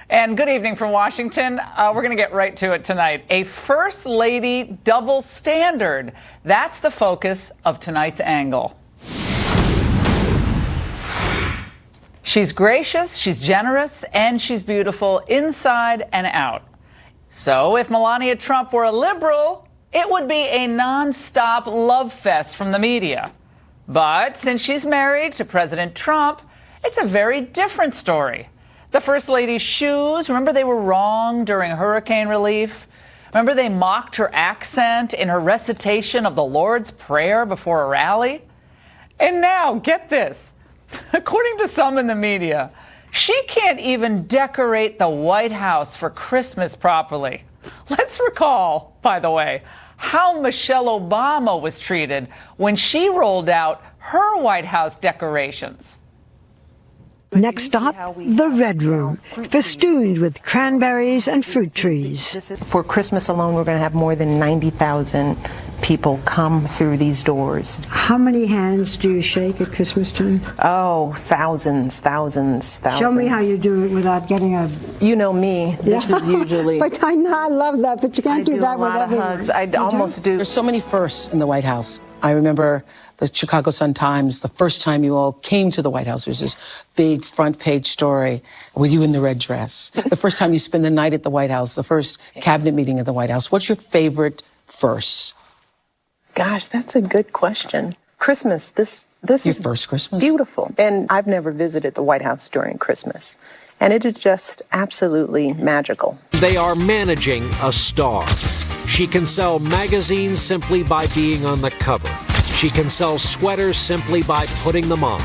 And good evening from Washington. We're going to get right to it tonight. A First Lady double standard. That's the focus of tonight's Angle. She's gracious, she's generous, and she's beautiful inside and out. So if Melania Trump were a liberal, it would be a nonstop love fest from the media. But since she's married to President Trump, it's a very different story. The First Lady's shoes, remember they were wrong during hurricane relief? Remember they mocked her accent in her recitation of the Lord's Prayer before a rally? And now, get this, according to some in the media, she can't even decorate the White House for Christmas properly. Let's recall, by the way, how Michelle Obama was treated when she rolled out her White House decorations. Next stop, the Red Room, festooned with cranberries and fruit trees. For Christmas alone, we're going to have more than 90,000 people come through these doors. How many hands do you shake at Christmas time? Oh, thousands. Show me how you do it without getting a... You know me. This is usually... But I know, I love that, but you can't do that with everyone. Hugs. I almost do. There's so many firsts in the White House. I remember the Chicago Sun-Times, the first time you all came to the White House, there's this big front page story with you in the red dress. The first time you spend the night at the White House, the first cabinet meeting at the White House. What's your favorite first? Gosh, that's a good question. Christmas, this Your is first Christmas? beautiful. And I've never visited the White House during Christmas. And it is just absolutely magical. They are managing a star. She can sell magazines simply by being on the cover. She can sell sweaters simply by putting them on.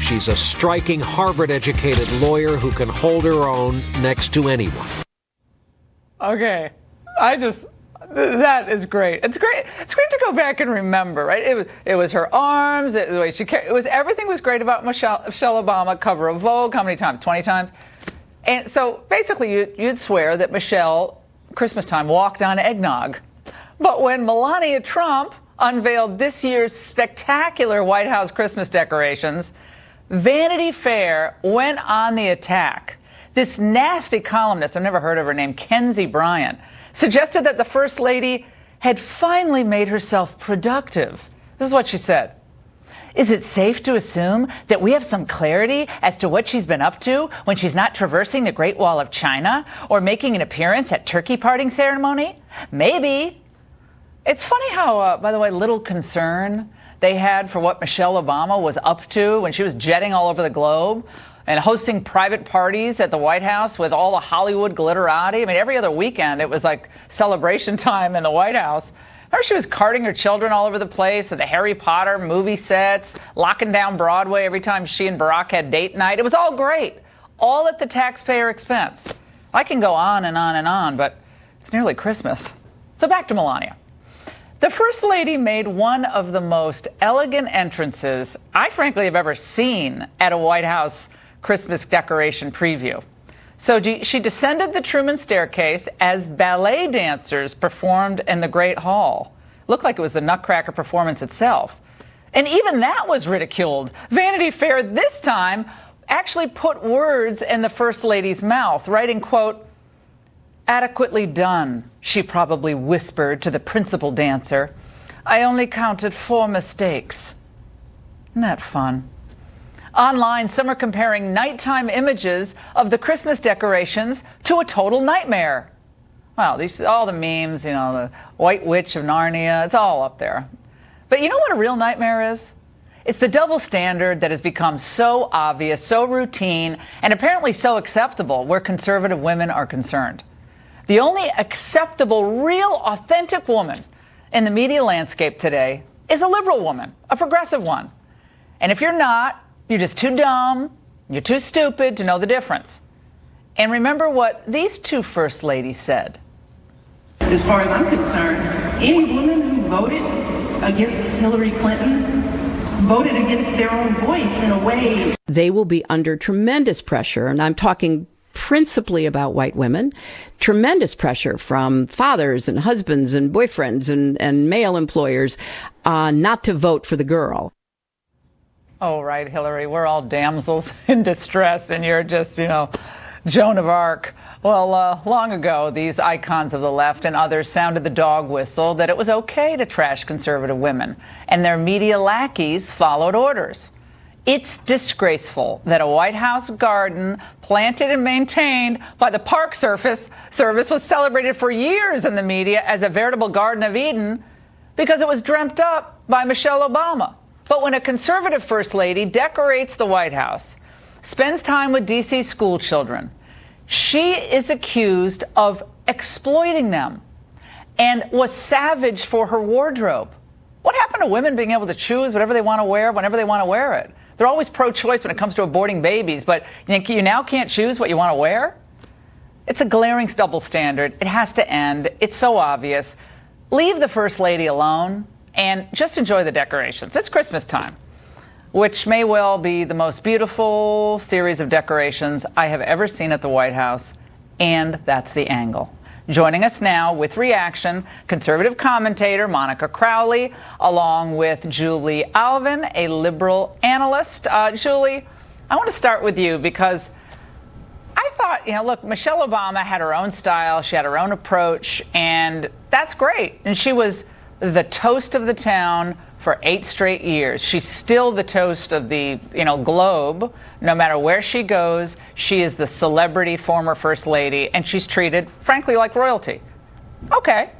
She's a striking Harvard-educated lawyer who can hold her own next to anyone. Okay, that is great. It's great to go back and remember, right? It was her arms, the way everything was great about Michelle Obama, cover of Vogue, how many times? 20 times? And so basically you'd swear that Michelle, Christmas time, walked on eggnog. But when Melania Trump unveiled this year's spectacular White House Christmas decorations, Vanity Fair went on the attack. This nasty columnist, I've never heard of her name, Kenzie Bryant, suggested that the First Lady had finally made herself productive. This is what she said. Is it safe to assume that we have some clarity as to what she's been up to when she's not traversing the Great Wall of China or making an appearance at turkey parting ceremony? Maybe. It's funny how, by the way, little concern they had for what Michelle Obama was up to when she was jetting all over the globe and hosting private parties at the White House with all the Hollywood glitterati. I mean, every other weekend it was like celebration time in the White House. Remember she was carting her children all over the place at the Harry Potter movie sets, locking down Broadway every time she and Barack had date night. It was all great, all at the taxpayer expense. I can go on and on and on, but it's nearly Christmas. So back to Melania. The First Lady made one of the most elegant entrances I frankly have ever seen at a White House Christmas decoration preview. So she descended the Truman Staircase as ballet dancers performed in the Great Hall. Looked like it was the Nutcracker performance itself. And even that was ridiculed. Vanity Fair this time actually put words in the First Lady's mouth, writing, quote, "Adequately done," she probably whispered to the principal dancer. "I only counted 4 mistakes." Isn't that fun? Online, some are comparing nighttime images of the Christmas decorations to a total nightmare. Well, all the memes, you know, the White Witch of Narnia, it's all up there. But you know what a real nightmare is? It's the double standard that has become so obvious, so routine, and apparently so acceptable where conservative women are concerned. The only acceptable, real, authentic woman in the media landscape today is a liberal woman, a progressive one. And if you're not, you're just too dumb, you're too stupid to know the difference. And remember what these two First Ladies said. As far as I'm concerned, any woman who voted against Hillary Clinton voted against their own voice in a way. They will be under tremendous pressure, and I'm talking principally about white women, tremendous pressure from fathers and husbands and boyfriends and male employers not to vote for the girl. Oh, right, Hillary, we're all damsels in distress, and you're just, Joan of Arc. Well, long ago, these icons of the left and others sounded the dog whistle that it was okay to trash conservative women, and their media lackeys followed orders. It's disgraceful that a White House garden planted and maintained by the Park Service was celebrated for years in the media as a veritable Garden of Eden because it was dreamt up by Michelle Obama. But when a conservative first lady decorates the White House, spends time with D.C. school children, she is accused of exploiting them and was savaged for her wardrobe. What happened to women being able to choose whatever they want to wear whenever they want to wear it? They're always pro-choice when it comes to aborting babies, but you now can't choose what you want to wear? It's a glaring double standard. It has to end. It's so obvious. Leave the First Lady alone and just enjoy the decorations. It's Christmas time, which may well be the most beautiful series of decorations I have ever seen at the White House, and that's the angle. Joining us now with reaction, conservative commentator Monica Crowley, along with Julie Alvin, a liberal analyst. Julie, I want to start with you because I thought, look, Michelle Obama had her own style, she had her own approach, and that's great. And she was the toast of the town for 8 straight years. She's still the toast of the, globe. No matter where she goes, she is the celebrity former first lady, and she's treated, frankly, like royalty. Okay.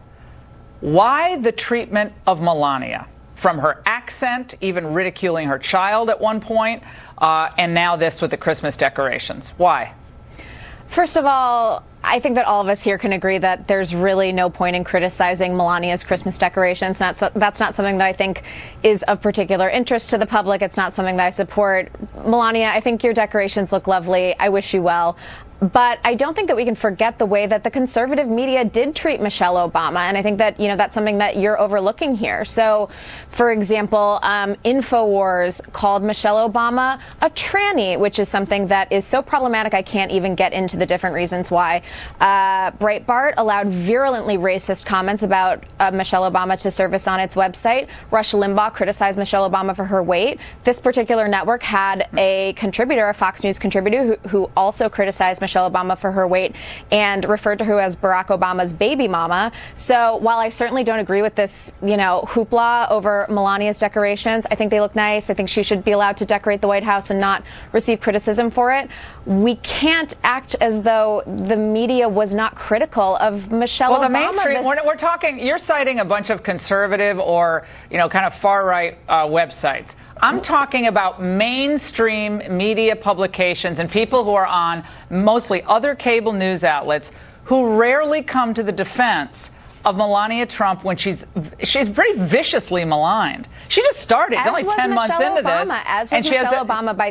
Why the treatment of Melania? From her accent, even ridiculing her child at one point, and now this with the Christmas decorations. Why? First of all, I think that all of us here can agree that there's really no point in criticizing Melania's Christmas decorations. That's not something that I think is of particular interest to the public. It's not something that I support. Melania, I think your decorations look lovely. I wish you well. But I don't think that we can forget the way that the conservative media did treat Michelle Obama. And I think that, that's something that you're overlooking here. So, for example, InfoWars called Michelle Obama a tranny, which is something that is so problematic I can't even get into the different reasons why. Breitbart allowed virulently racist comments about Michelle Obama to surface on its website. Rush Limbaugh criticized Michelle Obama for her weight. This particular network had a contributor, a Fox News contributor, who also criticized Michelle Obama for her weight and referred to her as Barack Obama's baby mama. So while I certainly don't agree with this, hoopla over Melania's decorations, I think they look nice. I think she should be allowed to decorate the White House and not receive criticism for it. We can't act as though the media was not critical of Michelle Obama. Well, the mainstream, we're talking, you're citing a bunch of conservative or, kind of far-right websites. I'm talking about mainstream media publications and people who are on mostly other cable news outlets who rarely come to the defense of Melania Trump when she's pretty viciously maligned. She just started. It's only 10 months into this. As was Michelle Obama by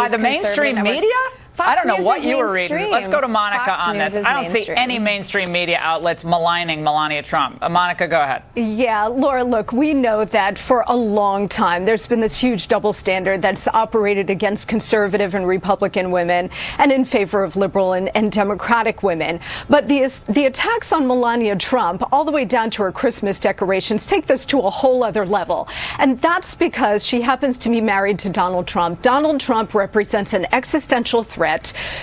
the mainstream media? I don't know what you were reading. Let's go to Monica on this. I don't see any mainstream media outlets maligning Melania Trump. Monica, go ahead. Yeah, Laura, look, we know that for a long time there's been this huge double standard that's operated against conservative and Republican women and in favor of liberal and Democratic women. But the attacks on Melania Trump, all the way down to her Christmas decorations, take this to a whole other level. And that's because she happens to be married to Donald Trump. Donald Trump represents an existential threat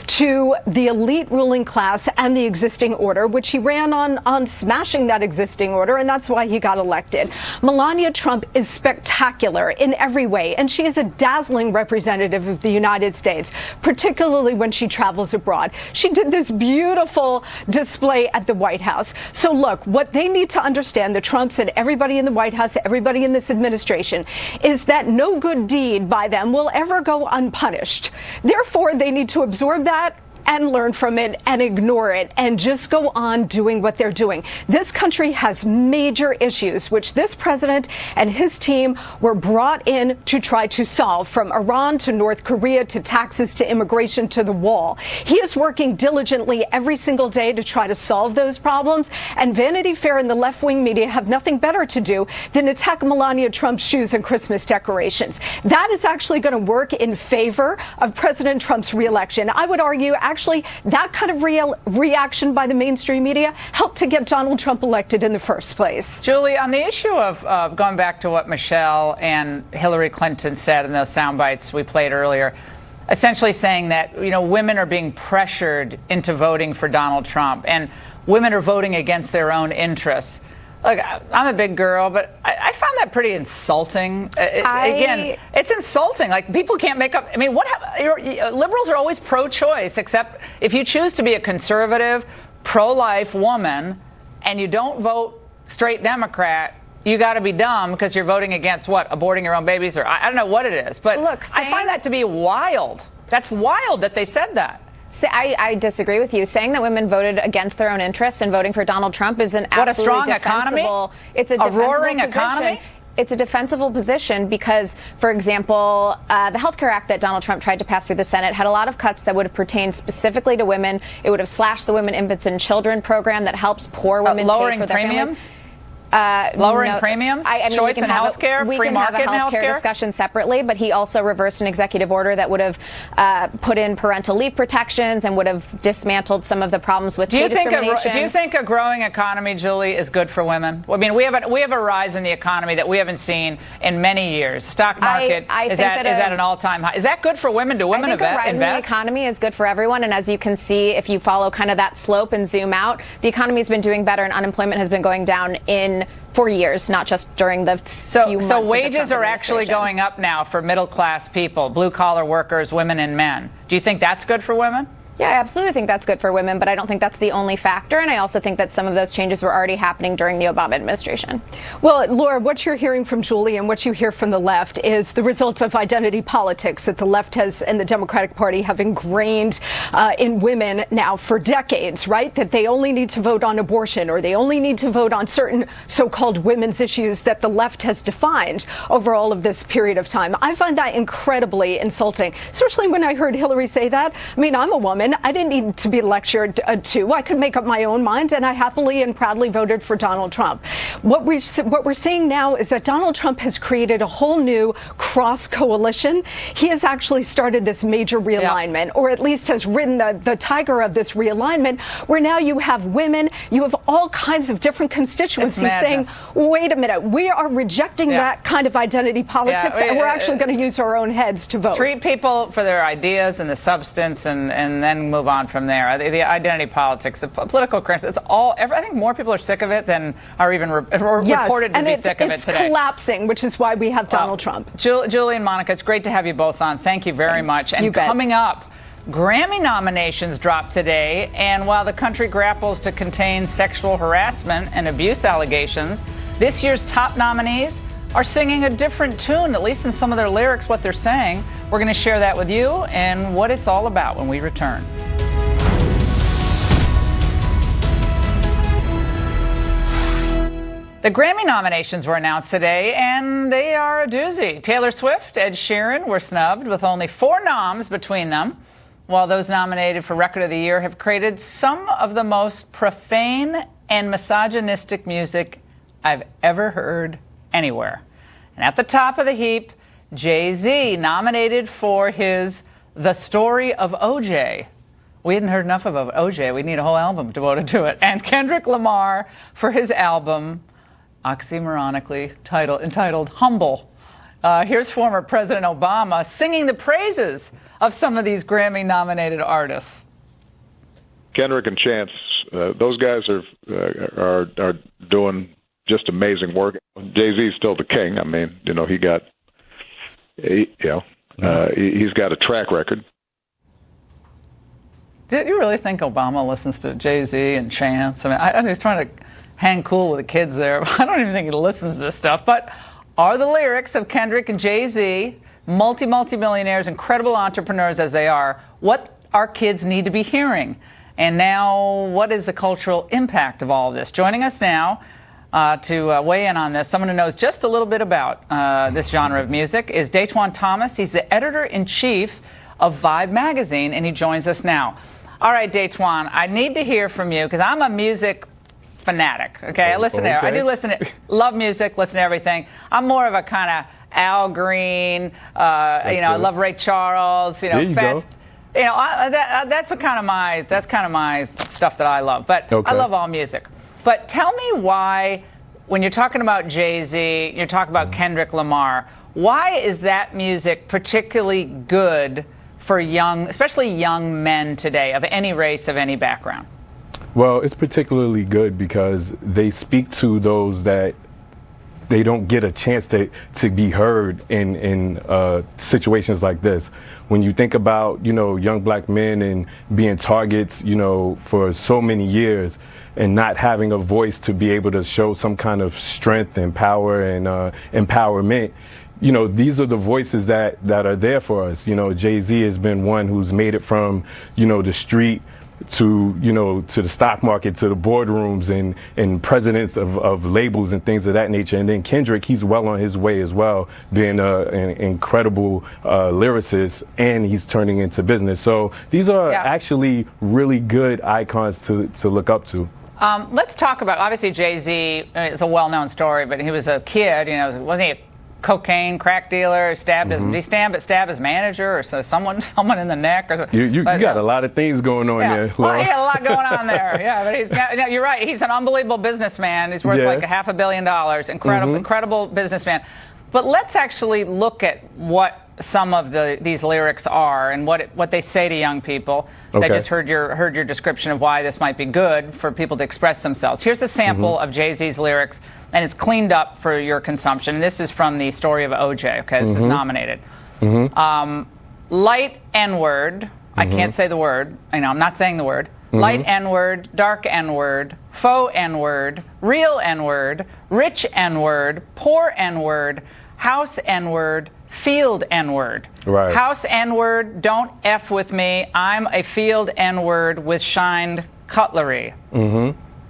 to the elite ruling class and the existing order, which he ran on smashing that existing order, and that's why he got elected. Melania Trump is spectacular in every way, and she is a dazzling representative of the United States, particularly when she travels abroad. She did this beautiful display at the White House. So look, what they need to understand, the Trumps and everybody in the White House, everybody in this administration, is that no good deed by them will ever go unpunished. Therefore, they need to absorb that and learn from it and ignore it and just go on doing what they're doing. This country has major issues, which this president and his team were brought in to try to solve, from Iran to North Korea to taxes to immigration to the wall. He is working diligently every single day to try to solve those problems, and Vanity Fair and the left-wing media have nothing better to do than attack Melania Trump's shoes and Christmas decorations. That is actually going to work in favor of President Trump's reelection. I would argue, actually, that kind of reaction by the mainstream media helped to get Donald Trump elected in the first place. Julie, on the issue of going back to what Michelle and Hillary Clinton said in those sound bites we played earlier, essentially saying that, women are being pressured into voting for Donald Trump, and women are voting against their own interests. Look, I'm a big girl, but I found that pretty insulting. Again, it's insulting. Like, people can't make up. I mean, liberals are always pro-choice, except if you choose to be a conservative, pro-life woman and you don't vote straight Democrat, you got to be dumb because you're voting against what? Aborting your own babies? Or I don't know what it is. But look, I find that to be wild. That's wild that they said that. I disagree with you. Saying that women voted against their own interests and voting for Donald Trump is an what, absolutely a strong economy? It's a roaring position. Economy? It's a defensible position because, for example, the Health Care Act that Donald Trump tried to pass through the Senate had a lot of cuts that would have pertained specifically to women. It would have slashed the Women, Infants, and Children program that helps poor women pay for their families. Lowering premiums, choice in health care, free market in health care discussion separately, but he also reversed an executive order that would have put in parental leave protections and would have dismantled some of the problems with pay discrimination. Do you think a growing economy, Julie, is good for women? I mean, we have a rise in the economy that we haven't seen in many years. Stock market is at an all-time high. Is that good for women? Do women invest? I think a rise in the economy is good for everyone, and as you can see, if you follow kind of that slope and zoom out, the economy has been doing better and unemployment has been going down for years, not just during the few months. So wages are actually going up now for middle-class people, blue-collar workers, women and men. Do you think that's good for women? Yeah, I absolutely think that's good for women, but I don't think that's the only factor, and I also think that some of those changes were already happening during the Obama administration. Well, Laura, what you're hearing from Julie and what you hear from the left is the result of identity politics that the left has and the Democratic Party have ingrained in women now for decades, right? That they only need to vote on abortion or they only need to vote on certain so-called women's issues that the left has defined over all of this period of time. I find that incredibly insulting, especially when I heard Hillary say that. I mean, I'm a woman. I didn't need to be lectured to. I could make up my own mind, and I happily and proudly voted for Donald Trump. What we're seeing now is that Donald Trump has created a whole new cross coalition. He has actually started this major realignment, or at least has ridden the tiger of this realignment, where now you have women, you have all kinds of different constituencies saying, wait a minute, we are rejecting that kind of identity politics, and we're actually going to use our own heads to vote. Treat people for their ideas and the substance, and then move on from there. The identity politics, the political correctness, it's all. I think more people are sick of it than are even reported to be sick of it today. It's collapsing, which is why we have Donald Trump. Julie and Monica, it's great to have you both on. Thank you very much. And coming up, Grammy nominations dropped today, and while the country grapples to contain sexual harassment and abuse allegations, this year's top nominees are singing a different tune, at least in some of their lyrics, what they're saying. We're going to share that with you and what it's all about when we return. The Grammy nominations were announced today, and they are a doozy. Taylor Swift, Ed Sheeran were snubbed with only 4 noms between them, while those nominated for Record of the Year have created some of the most profane and misogynistic music I've ever heard anywhere. And at the top of the heap, Jay-Z, nominated for his The Story of O.J. We hadn't heard enough of O.J. We need a whole album devoted to it. And Kendrick Lamar for his album, oxymoronically entitled Humble. Here's former President Obama singing the praises of some of these Grammy-nominated artists. Kendrick and Chance, those guys are doing just amazing work. Jay-Z's still the king. I mean, he's got a track record. Did you really think Obama listens to Jay-Z and Chance? I mean, I know he's trying to hang cool with the kids there. But I don't even think he listens to this stuff. But are the lyrics of Kendrick and Jay-Z, multi-millionaires, incredible entrepreneurs as they are, what our kids need to be hearing? And now, what is the cultural impact of all of this? Joining us now to weigh in on this, someone who knows just a little bit about this genre of music, is Datejuan Thomas. He's the editor-in-chief of Vibe magazine, and he joins us now. All right, Datejuan, I need to hear from you because I'm a music fanatic. Okay, I listen to. I do listen to. Love music. Listen to everything. I'm more of a kind of Al Green. I love Ray Charles. Fats. That's kind of my stuff that I love. But I love all music. But tell me why, when you're talking about Jay-Z, you're talking about Kendrick Lamar, why is that music particularly good for young, especially young men today, of any race, of any background? Well, it's particularly good because they speak to those that they don't get a chance to be heard in situations like this. When you think about, young black men and being targets, for so many years and not having a voice to be able to show some kind of strength and power and empowerment, these are the voices that are there for us. Jay-Z has been one who's made it from, the street to to the stock market, to the boardrooms and presidents of labels and things of that nature. And then Kendrick, he's well on his way as well, being an incredible lyricist, and he's turning into business. So these are actually really good icons to look up to. Let's talk about, obviously Jay-Z is a well-known story, but he was a kid, wasn't he a cocaine crack dealer? Stabbed his, did he stab his manager or someone in the neck or something? You got a lot of things going on there, Laura. Well, he had a lot going on there. Yeah, but you're right. He's an unbelievable businessman. He's worth like $500 million. Incredible businessman. But let's actually look at what some of these lyrics are and what they say to young people. Okay. I just heard your description of why this might be good for people to express themselves. Here's a sample of Jay-Z's lyrics, and it's cleaned up for your consumption. This is from the story of OJ. Okay, this is nominated. Light N-word. I can't say the word. I'm not saying the word. Light N-word, dark N-word, faux N-word, real N-word, rich N-word, poor N-word, house N-word, field N-word. Right. House N-word, don't F with me. I'm a field N-word with shined cutlery.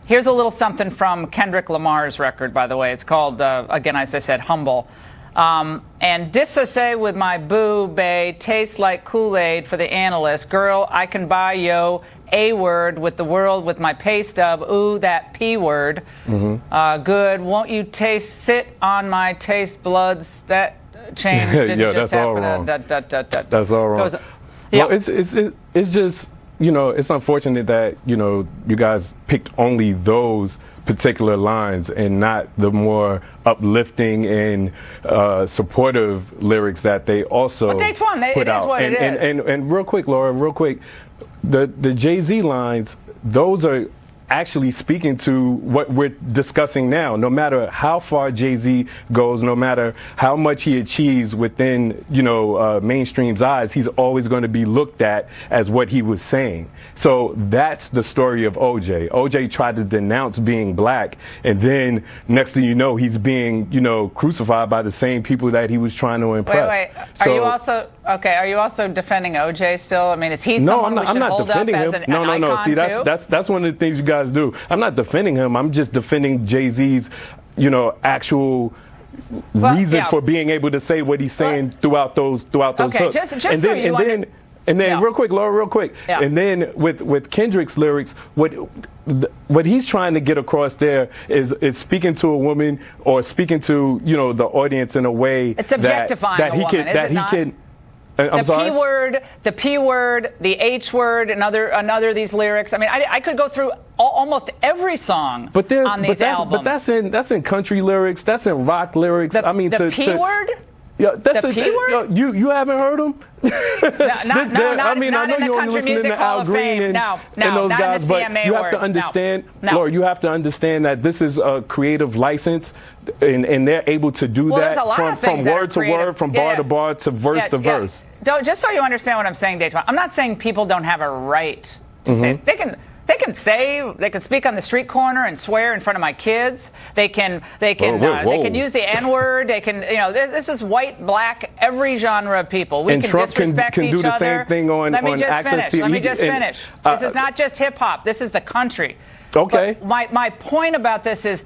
Here's a little something from Kendrick Lamar's record, by the way. It's called, again, as I said, Humble. And dissociate with my boo, bae, tastes like Kool-Aid for the analyst. Girl, I can buy yo a word with the world with my pay stub. Ooh, that P word. Good. Won't you sit on my taste buds? That change didn't just happen. That's all wrong. Well, it's just, it's unfortunate that, you guys picked only those particular lines and not the more uplifting and supportive lyrics that they also put out. And real quick, Laura, the Jay-Z lines, those are actually speaking to what we're discussing now. No matter how far Jay-Z goes, no matter how much he achieves within, mainstream's eyes, he's always going to be looked at as what he was saying. So that's the story of OJ. OJ tried to denounce being black, and then next thing you know, he's being, crucified by the same people that he was trying to impress. Wait. Are you also defending OJ still? I mean, is he someone we should hold up as an icon? No. See, that's one of the things you guys do. I'm not defending him. I'm just defending Jay-Z's, actual reason for being able to say what he's saying throughout those hooks. And then real quick, Laura, and then with Kendrick's lyrics, what he's trying to get across there is speaking to a woman or speaking to the audience in a way it's objectifying that he can. The P word, the H word, another of these lyrics. I mean, I could go through almost every song on these albums. But that's in country lyrics. That's in rock lyrics. The P word. Yeah, that's the P word. You haven't heard them? I know you only listen to Al Green and those guys, but you have to understand, Laura, you have to understand that this is a creative license, and they're able to do that from word to word, from bar to bar to verse to verse. Just so you understand what I'm saying, Dayton, I'm not saying people don't have a right to say it. They can speak on the street corner and swear in front of my kids. They can use the N-word. They can, this is white, black, every genre of people. We can Trump disrespect can each do the other. Same thing on Let me just finish. This is not just hip hop. This is the country. Okay. But my point about this is,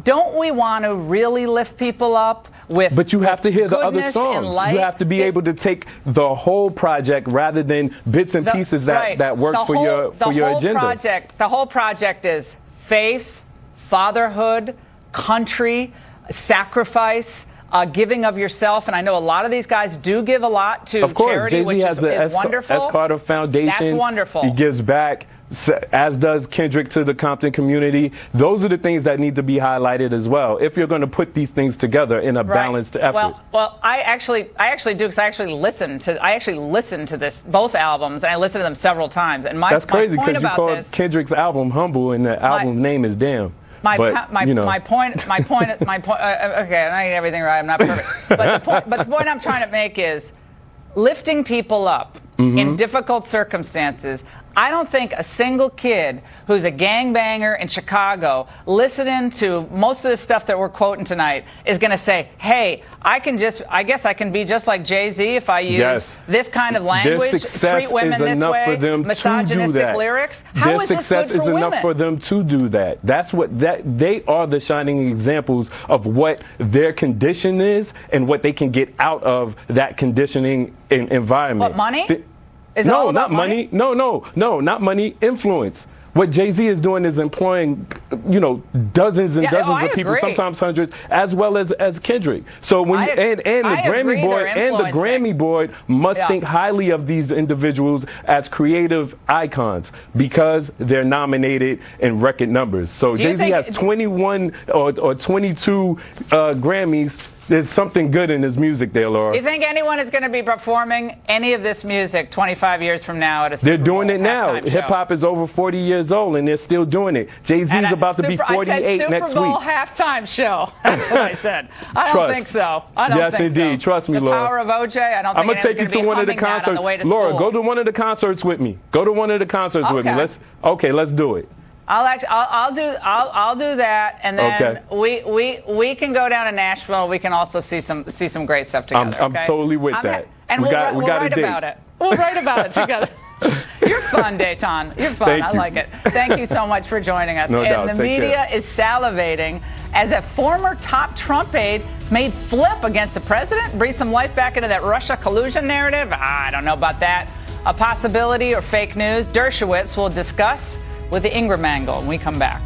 don't we want to really lift people up with? But you have to hear the other songs. You have to be able to take the whole project rather than bits and pieces that work for your agenda. The whole project is faith, fatherhood, country, sacrifice, giving of yourself, and I know a lot of these guys do give a lot to of course, charity, Jay-Z which has is wonderful. S. Carter Foundation. That's wonderful. He gives back, as does Kendrick, to the Compton community. Those are the things that need to be highlighted as well, if you're going to put these things together in a balanced effort. Well, I actually do, because I actually listened to this, both albums, and I listened to them several times. And that's crazy, because you called Kendrick's album Humble, and the album name is Damn. My point. Okay, I ain't everything right. I'm not perfect. But the point I'm trying to make is lifting people up in difficult circumstances. I don't think a single kid who's a gangbanger in Chicago listening to most of the stuff that we're quoting tonight is going to say, hey, I guess I can be just like Jay-Z if I use this kind of language, treat women this way, misogynistic lyrics. How is this good for women? Their success is enough for them to do that. That's what they are, the shining examples of what their condition is and what they can get out of that conditioning environment. What, money? No, not money. No, not money. Influence. What Jay-Z is doing is employing, dozens and dozens of people, sometimes hundreds, as well as Kendrick. So when the Grammy board must think highly of these individuals as creative icons because they're nominated in record numbers. So Jay-Z has 21 or 22 Grammys. There's something good in his music there, Laura. Do you think anyone is going to be performing any of this music 25 years from now at a Super Bowl? They're doing it now. Hip-hop is over 40 years old, and they're still doing it. Jay-Z's about to be 48 next week. Super Bowl halftime show. That's what I said. I don't think so. Yes, indeed. Trust me, Laura. The power of OJ, I don't think I'm going to take you to one of the concerts. Laura, go to one of the concerts with me. Go to one of the concerts with me. Let's do it. I'll do that, and then we can go down to Nashville. We can also see some great stuff together. I'm totally with that. And we'll write about it. We'll write about it together. You're fun, Dayton. You're fun. I like it. Thank you so much for joining us. No doubt. The media is salivating as a former top Trump aide made flip against the president. Breathe some life back into that Russia collusion narrative. I don't know about that. A possibility or fake news? Dershowitz will discuss with the Ingraham Angle when we come back.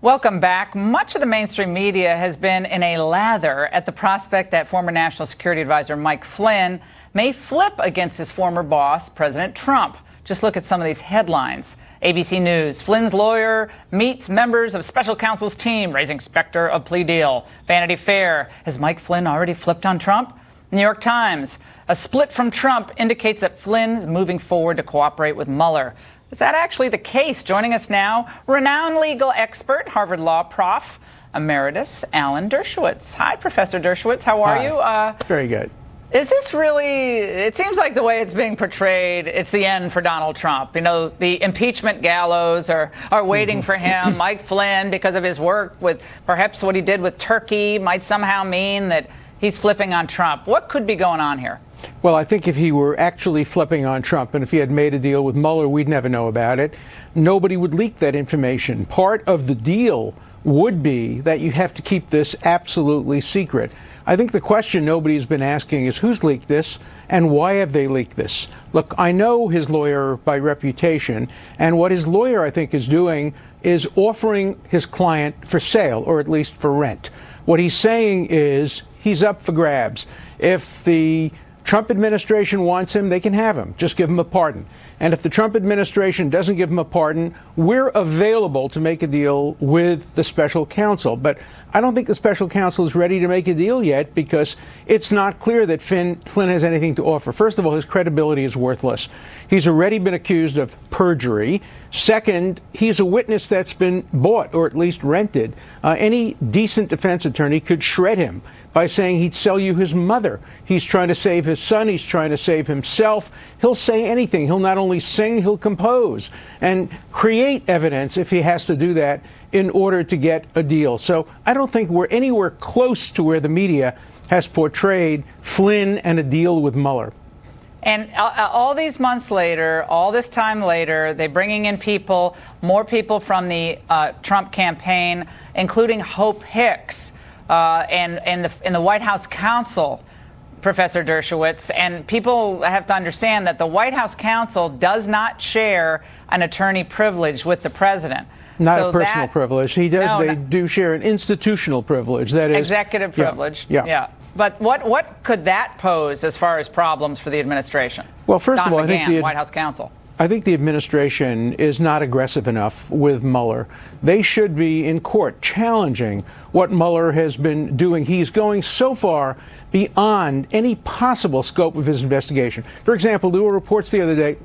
Welcome back. Much of the mainstream media has been in a lather at the prospect that former National Security Advisor Mike Flynn may flip against his former boss, President Trump. Just look at some of these headlines. ABC News, Flynn's lawyer meets members of special counsel's team, raising specter of plea deal. Vanity Fair, has Mike Flynn already flipped on Trump? New York Times, a split from Trump indicates that Flynn is moving forward to cooperate with Mueller. Is that actually the case? Joining us now, renowned legal expert, Harvard Law prof, emeritus, Alan Dershowitz. Hi, Professor Dershowitz. How are you? Very good. Is this really, it seems like the way it's being portrayed, it's the end for Donald Trump. The impeachment gallows are waiting for him. Mike Flynn, because of his work with perhaps what he did with Turkey, might somehow mean that he's flipping on Trump. What could be going on here? Well, I think if he were actually flipping on Trump and if he had made a deal with Mueller, we'd never know about it. Nobody would leak that information. Part of the deal would be that you have to keep this absolutely secret. I think the question nobody's been asking is who's leaked this and why have they leaked this? Look, I know his lawyer by reputation, and what his lawyer, I think, is doing is offering his client for sale, or at least for rent. What he's saying is he's up for grabs. If the Trump administration wants him, they can have him. Just give him a pardon. And if the Trump administration doesn't give him a pardon, we're available to make a deal with the special counsel. But I don't think the special counsel is ready to make a deal yet because it's not clear that Flynn has anything to offer. First of all, his credibility is worthless. He's already been accused of perjury. Second, he's a witness that's been bought or at least rented. Any decent defense attorney could shred him by saying he'd sell you his mother. He's trying to save his son. He's trying to save himself. He'll say anything. He'll not only sing, he'll compose and create evidence if he has to do that in order to get a deal. So I don't think we're anywhere close to where the media has portrayed Flynn and a deal with Mueller. And all these months later, all this time later, they're bringing in people, more people from the Trump campaign, including Hope Hicks and the White House counsel, Professor Dershowitz. And people have to understand that the White House counsel does not share an attorney privilege with the president. Not So a personal that- privilege. He does. No, they do share an institutional privilege. That is executive privilege. Yeah. But what could that pose as far as problems for the administration? Well, first Don of all, I think McGahn, the White House counsel. I think the administration is not aggressive enough with Mueller. They should be in court challenging what Mueller has been doing. He's going so far beyond any possible scope of his investigation. For example, there were reports the other day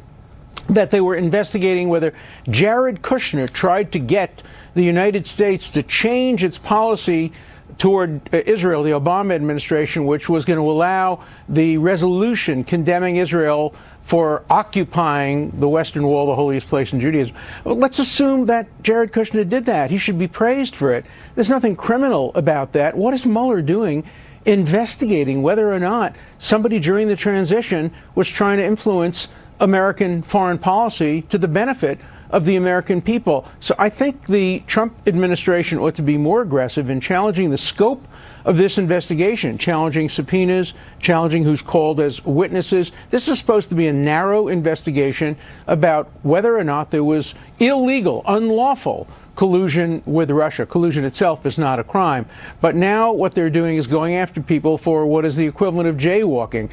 that they were investigating whether Jared Kushner tried to get the United States to change its policy toward Israel, the Obama administration, which was going to allow the resolution condemning Israel for occupying the Western Wall, the holiest place in Judaism. Well, let's assume that Jared Kushner did that. He should be praised for it. There's nothing criminal about that. What is Mueller doing? Investigating whether or not somebody during the transition was trying to influence American foreign policy to the benefit of the American people. So I think the Trump administration ought to be more aggressive in challenging the scope of this investigation, challenging subpoenas, challenging who's called as witnesses. This is supposed to be a narrow investigation about whether or not there was illegal, unlawful collusion with Russia. Collusion itself is not a crime. But now what they're doing is going after people for what is the equivalent of jaywalking.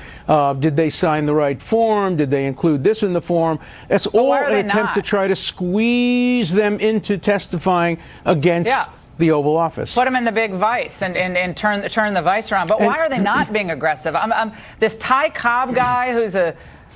Did they sign the right form? Did they include this in the form? That's all an attempt to try to squeeze them into testifying against the Oval Office. Put them in the big vice and turn the vice around. But why are they not being aggressive? This Ty Cobb guy who's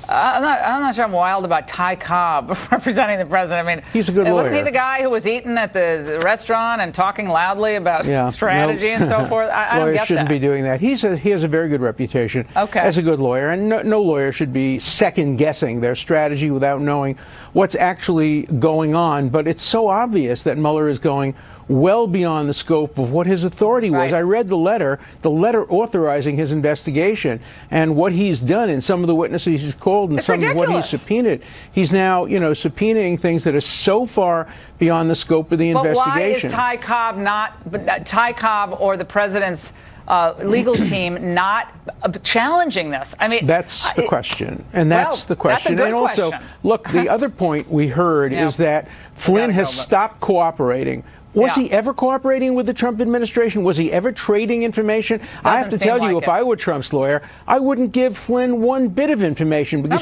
I'm not sure I'm wild about Ty Cobb representing the president. I mean, he's a good lawyer. Wasn't he the guy who was eating at the restaurant and talking loudly about strategy and so forth? I don't get that. Lawyers shouldn't be doing that. He has a very good reputation as a good lawyer, and no lawyer should be second-guessing their strategy without knowing what's actually going on. But it's so obvious that Mueller is going well beyond the scope of what his authority was. I read the letter authorizing his investigation, and what he's done in some of the witnesses he's called and some of what he's subpoenaed. He's now, subpoenaing things that are so far beyond the scope of the investigation. But why is Ty Cobb or the president's legal team not challenging this? I mean, that's the question, and that's the question. That's a good and also, look, the other point we heard is that Flynn has stopped cooperating. Was he ever cooperating with the Trump administration? Was he ever trading information? I have to tell you, if I were Trump's lawyer, I wouldn't give Flynn one bit of information because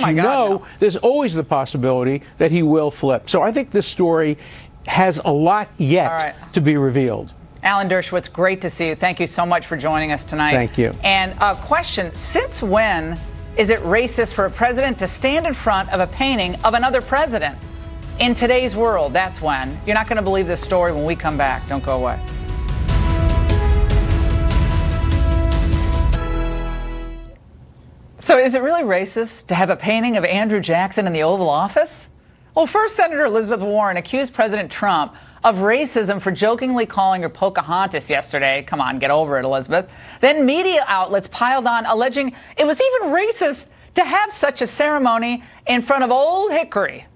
there's always the possibility that he will flip. So I think this story has a lot yet to be revealed. Alan Dershowitz, great to see you. Thank you so much for joining us tonight. Thank you. And a question, since when is it racist for a president to stand in front of a painting of another president? In today's world, that's when. You're not going to believe this story when we come back. Don't go away. So is it really racist to have a painting of Andrew Jackson in the Oval Office? Well, first, Senator Elizabeth Warren accused President Trump of racism for jokingly calling her Pocahontas yesterday. Come on, get over it, Elizabeth. Then media outlets piled on, alleging it was even racist to have such a ceremony in front of Old Hickory.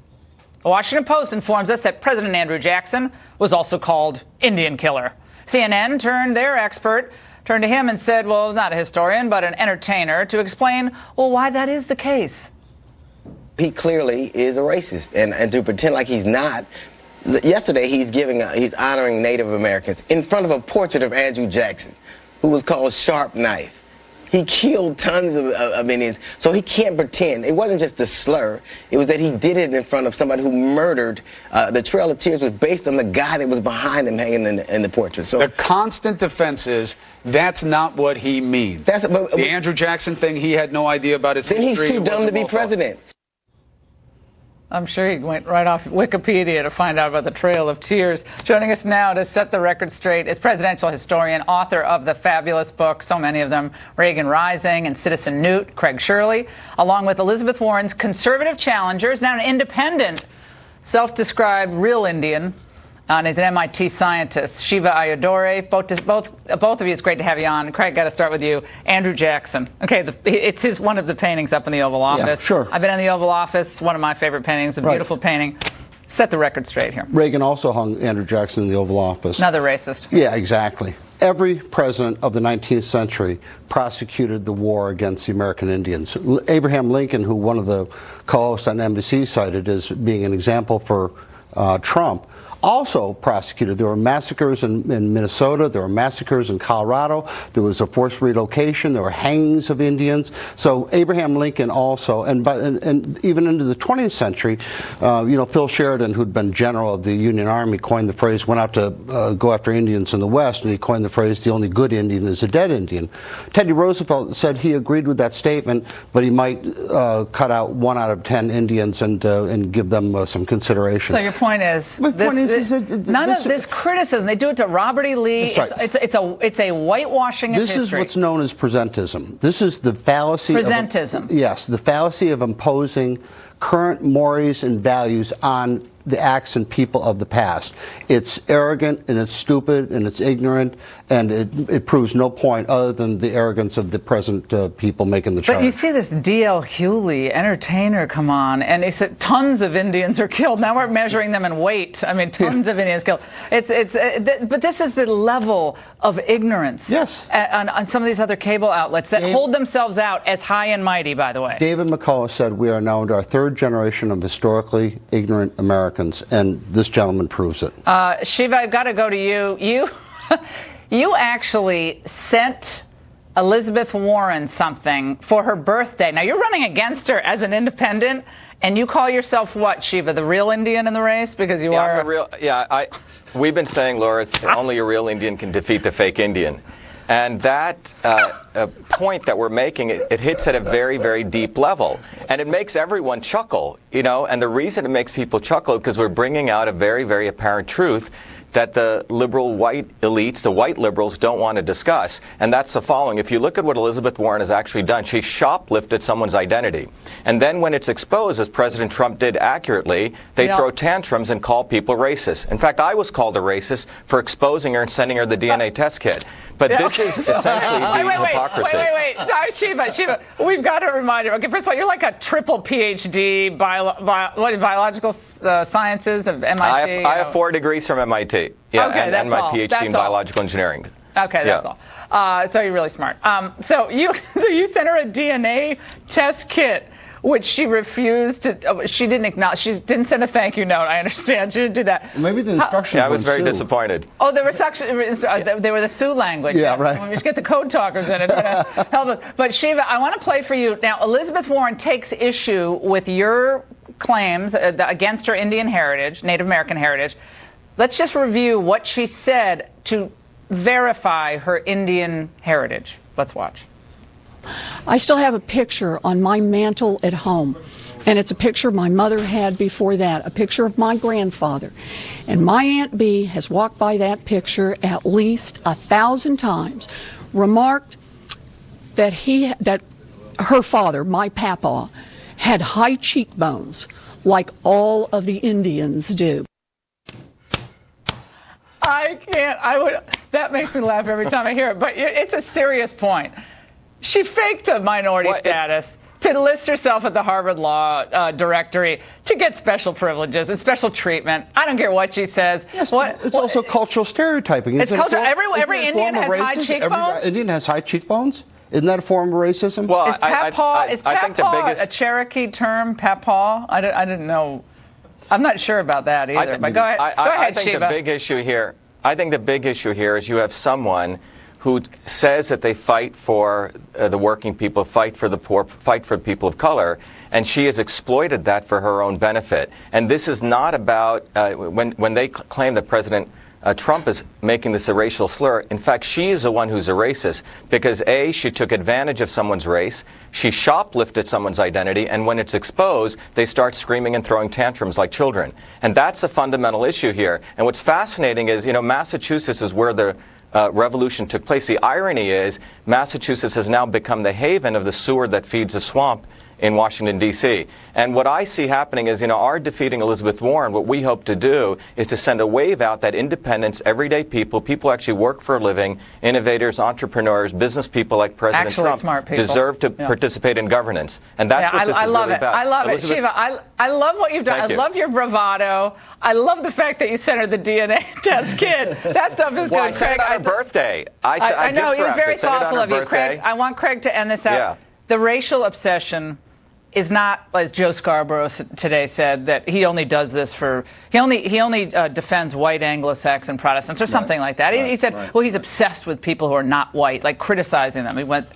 The Washington Post informs us that President Andrew Jackson was also called Indian Killer. CNN turned to him and said, well, not a historian, but an entertainer, to explain, well, why that is the case. He clearly is a racist, and to pretend like he's not. Yesterday, he's honoring Native Americans in front of a portrait of Andrew Jackson, who was called Sharp Knife. He killed tons of Indians, so he can't pretend. It wasn't just a slur. It was that he did it in front of somebody who murdered. The Trail of Tears was based on the guy that was behind him hanging in the portrait. So the constant defense is that's not what he means. The Andrew Jackson thing, he had no idea about his history. Then he's too dumb to be president. I'm sure he went right off Wikipedia to find out about the Trail of Tears. Joining us now to set the record straight is presidential historian, author of the fabulous book, so many of them, Reagan Rising and Citizen Newt, Craig Shirley, along with Elizabeth Warren's conservative challengers, now an independent, self-described real Indian, and he's an MIT scientist, Shiva Ayodhya. Both of you, it's great to have you on. Craig, got to start with you. Andrew Jackson. Okay, it's one of the paintings up in the Oval Office. Yeah, sure. I've been in the Oval Office, one of my favorite paintings, a beautiful painting. Set the record straight here. Reagan also hung Andrew Jackson in the Oval Office. Another racist. Yeah, exactly. Every president of the 19th century prosecuted the war against the American Indians. Abraham Lincoln, who one of the co-hosts on NBC cited as being an example for Trump, also prosecuted. There were massacres in Minnesota. There were massacres in Colorado. There was a forced relocation. There were hangings of Indians. So Abraham Lincoln also, and even into the 20th century, Phil Sheridan, who'd been general of the Union Army, coined the phrase, went out to go after Indians in the West, and he coined the phrase, the only good Indian is a dead Indian. Teddy Roosevelt said he agreed with that statement, but he might cut out 1 out of 10 Indians and give them some consideration. So your point is, none of this criticism, they do it to Robert E. Lee. That's right. It's a whitewashing of history. This is what's known as presentism. This is the fallacy Presentism. Yes, the fallacy of imposing current mores and values on the acts and people of the past. It's arrogant, and it's stupid, and it's ignorant, and it proves no point other than the arrogance of the present people making the charge. But you see this D.L. Hewley, entertainer, come on, and they said tons of Indians are killed. Now we're measuring them in weight. I mean, tons of Indians killed. But this is the level of ignorance. Yes. On some of these other cable outlets that hold themselves out as high and mighty, by the way. David McCullough said we are now into our 3rd generation of historically ignorant Americans, and this gentleman proves it. Shiva, I've got to go to you. You actually sent Elizabeth Warren something for her birthday. Now, you're running against her as an independent, and you call yourself what, Shiva, the real Indian in the race? Because you are... I'm the real, we've been saying, Laura, it's only a real Indian can defeat the fake Indian. And that point that we're making, it hits at a very, very deep level. And it makes everyone chuckle, and the reason it makes people chuckle is because we're bringing out a very, very apparent truth that the liberal white elites, the white liberals, don't want to discuss. And that's the following. If you look at what Elizabeth Warren has actually done, she shoplifted someone's identity. And then when it's exposed, as President Trump did accurately, they throw tantrums and call people racist. In fact, I was called a racist for exposing her and sending her the DNA test kit. But this is essentially the hypocrisy. Wait. No, Shiva, we've got to remind you. Okay, first of all, you're like a triple PhD, biological sciences of MIT. I have 4 degrees from MIT. Yeah, okay, and my PhD in biological engineering. Okay, that's all. So you're really smart. So you sent her a DNA test kit, which she refused to. She didn't acknowledge. She didn't send a thank you note. I understand. She didn't do that. Maybe the instructions. Yeah, I was very disappointed. Oh, they were the Sioux language. Yeah, yes. right. We just get the code talkers in it. Help us. But Shiva, I want to play for you now. Elizabeth Warren takes issue with your claims against her Indian heritage, Native American heritage. Let's just review what she said to verify her Indian heritage. Let's watch. I still have a picture on my mantle at home, and it's a picture my mother had before that, a picture of my grandfather. And my Aunt Bee has walked by that picture at least 1,000 times, remarked that her father, my papa, had high cheekbones like all of the Indians do. I can't. That makes me laugh every time I hear it. But it's a serious point. She faked a minority status to list herself at the Harvard Law Directory to get special privileges and special treatment. I don't care what she says. Yes, it's also cultural stereotyping. It's cultural. Every Indian has high cheekbones. Every Indian has high cheekbones. Isn't that a form of racism? Well, is papaw a Cherokee term? Papaw? I didn't know. I'm not sure about that either. But go ahead. Go ahead, I think Shiva. the big issue here. I think the big issue here is you have someone who says that they fight for the working people, fight for the poor, fight for people of color, and she has exploited that for her own benefit. And this is not about when they claim that President Trump is making this a racial slur. In fact, she is the one who's a racist because A, she took advantage of someone's race, she shoplifted someone's identity, and when it's exposed, they start screaming and throwing tantrums like children. And that's a fundamental issue here. And what's fascinating is, Massachusetts is where the revolution took place. The irony is Massachusetts has now become the haven of the sewer that feeds the swamp in Washington, D.C. And what I see happening is, our defeating Elizabeth Warren, what we hope to do is to send a wave out that independents, everyday people who actually work for a living, innovators, entrepreneurs, business people like President Trump deserve to participate in governance. And that's what this is really about. I love it. Shiva, I love what you've done. I love your bravado. I love the fact that you sent her the DNA test kit. That stuff is good. I sent it on her birthday. I know, he was very thoughtful of you. Craig, I want Craig to end this out. Yeah. The racial obsession is not, as Joe Scarborough today said, that he only does this for, he only defends white Anglo-Saxon Protestants or something like that. He said, well, he's obsessed with people who are not white, like criticizing them. He went,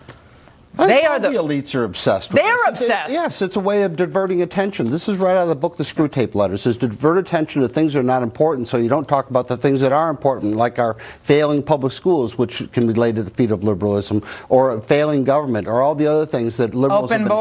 They are the elites are obsessed with They are obsessed. Yes, it's a way of diverting attention. This is right out of the book, The Screw Tape Letters, is to divert attention to things that are not important so you don't talk about the things that are important, like our failing public schools, which can be laid at the feet of liberalism, or failing government, or all the other things that liberals have been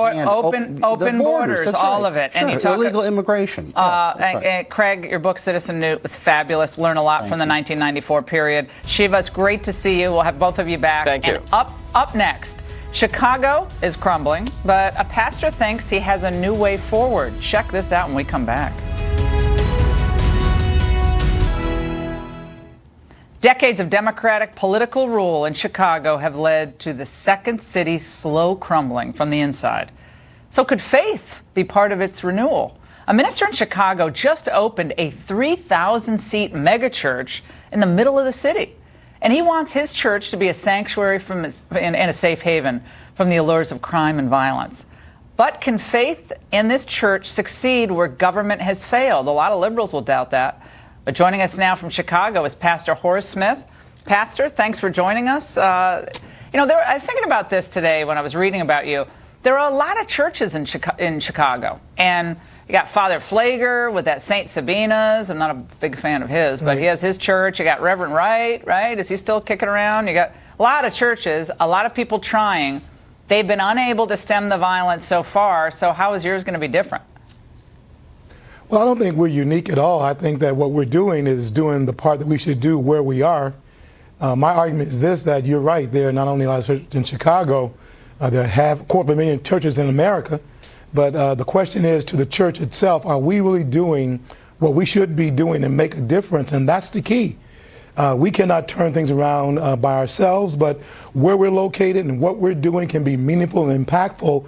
open borders, all of it. Sure. And you talk illegal immigration. Yes, and Craig, your book, Citizen Newt, was fabulous. Learn a lot from the 1994 period. Shiva, it's great to see you. We'll have both of you back. Thank you. And up next, Chicago is crumbling, but a pastor thinks he has a new way forward. Check this out when we come back. Decades of Democratic political rule in Chicago have led to the second city's slow crumbling from the inside. So could faith be part of its renewal? A minister in Chicago just opened a 3,000-seat megachurch in the middle of the city. And he wants his church to be a sanctuary and a safe haven from the allures of crime and violence. But can faith in this church succeed where government has failed? A lot of liberals will doubt that. But joining us now from Chicago is Pastor Horace Smith. Pastor, thanks for joining us. I was thinking about this today when I was reading about you. There are a lot of churches in Chicago. And you got Father Flager with that St. Sabina's. I'm not a big fan of his, but he has his church. You got Reverend Wright, right? Is he still kicking around? You got a lot of churches, a lot of people trying. They've been unable to stem the violence so far. So how is yours going to be different? Well, I don't think we're unique at all. I think that what we're doing is doing the part that we should do where we are. My argument is this, that you're right. There are not only a lot of churches in Chicago, there are 250,000 churches in America. But the question is to the church itself, are we really doing what we should be doing and make a difference? And that's the key. We cannot turn things around by ourselves, but where we're located and what we're doing can be meaningful and impactful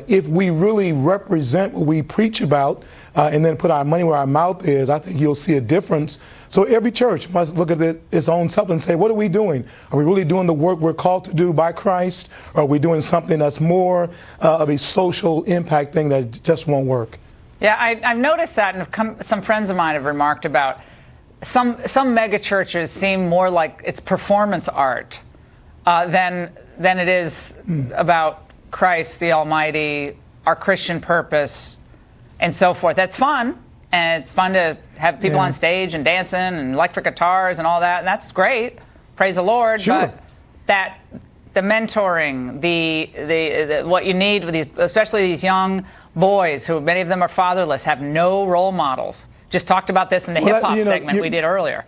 if we really represent what we preach about and then put our money where our mouth is. I think you'll see a difference. So every church must look at its own self and say, what are we doing? Are we really doing the work we're called to do by Christ? Or are we doing something that's more of a social impact thing that just won't work? Yeah, I've noticed that, and some friends of mine have remarked about some mega churches seem more like it's performance art than it is about Christ, the Almighty, our Christian purpose, and so forth. That's fun. And it's fun to have people on stage and dancing and electric guitars and all that. And that's great. Praise the Lord. Sure. But the mentoring, the what you need with these, especially these young boys who many of them are fatherless, have no role models. Just talked about this in the hip hop segment we did earlier.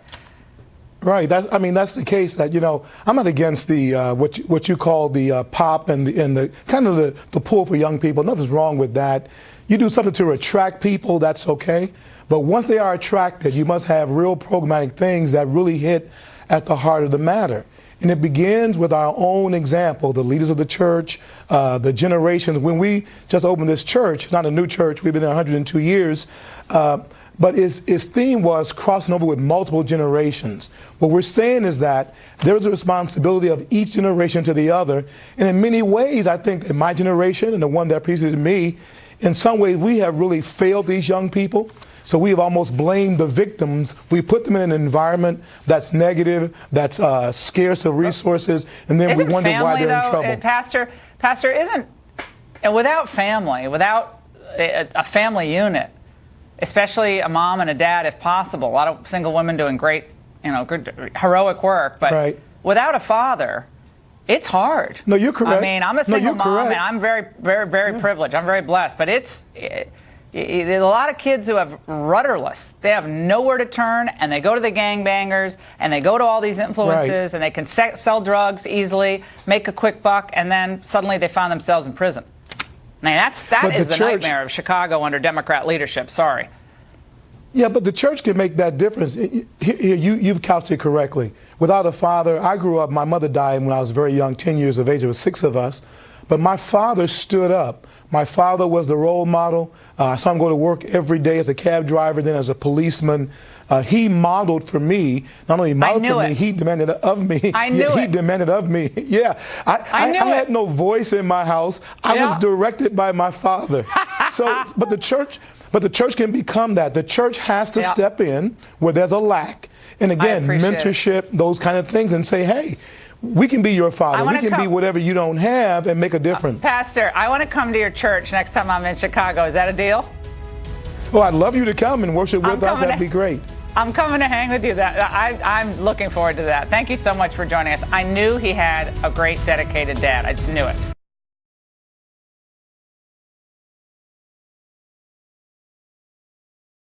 Right. That's the case that, I'm not against the what you call the pop and the kind of the pull for young people. Nothing's wrong with that. You do something to attract people, that's okay. But once they are attracted, you must have real programmatic things that really hit at the heart of the matter. And it begins with our own example, the leaders of the church, the generations. When we just opened this church, not a new church, we've been there 102 years, but its theme was crossing over with multiple generations. What we're saying is that there's a responsibility of each generation to the other. And in many ways, I think that my generation and the one that preceded me, in some ways, we have really failed these young people. So we have almost blamed the victims. We put them in an environment that's negative, that's scarce of resources, and then we wonder why they're in trouble. Pastor, without family, without a family unit, especially a mom and a dad, if possible, a lot of single women doing great, good, heroic work, but without a father, it's hard. No, you're correct. I mean, I'm a single mom, and I'm very, very, very privileged. I'm very blessed. But there's a lot of kids who have rudderless. They have nowhere to turn, and they go to the gangbangers, and they go to all these influences, and they can sell drugs easily, make a quick buck, and then suddenly they find themselves in prison. I mean, that is the nightmare of Chicago under Democrat leadership. Sorry. Yeah, but the church can make that difference. You've couched it correctly. Without a father, I grew up, my mother died when I was very young, 10 years of age. There were 6 of us. But my father stood up. My father was the role model. I saw him go to work every day as a cab driver, then as a policeman. He modeled for me, not only modeled for me, he demanded of me. I knew He it. demanded of me. Yeah. I had no voice in my house. I was directed by my father. But the church can become that. The church has to step in where there's a lack. And again, mentorship, those kind of things, and say, hey, we can be your father. We can be whatever you don't have and make a difference. Pastor, I want to come to your church next time I'm in Chicago. Is that a deal? Well, I'd love you to come and worship with us. That'd be great. I'm coming to hang with you. I'm looking forward to that. Thank you so much for joining us. I knew he had a great, dedicated dad. I just knew it.